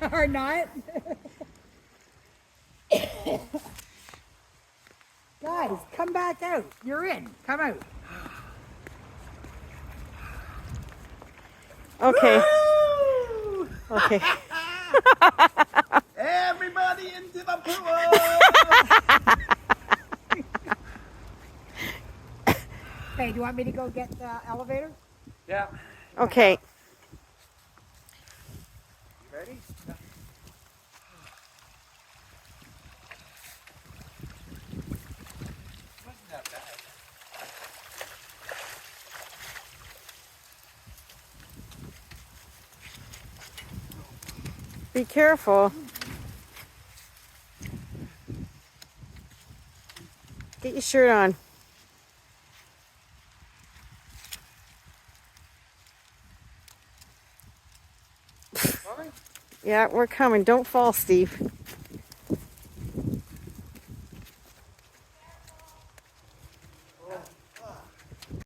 Or not? Guys, come back out. You're in. Come out. Okay. Woo! Okay. Everybody into the pool! Hey, do you want me to go get the elevator? Yeah. Okay. You ready? Yeah. Wasn't that bad. Be careful. Get your shirt on. Sorry? Yeah, we're coming. Don't fall, Steve.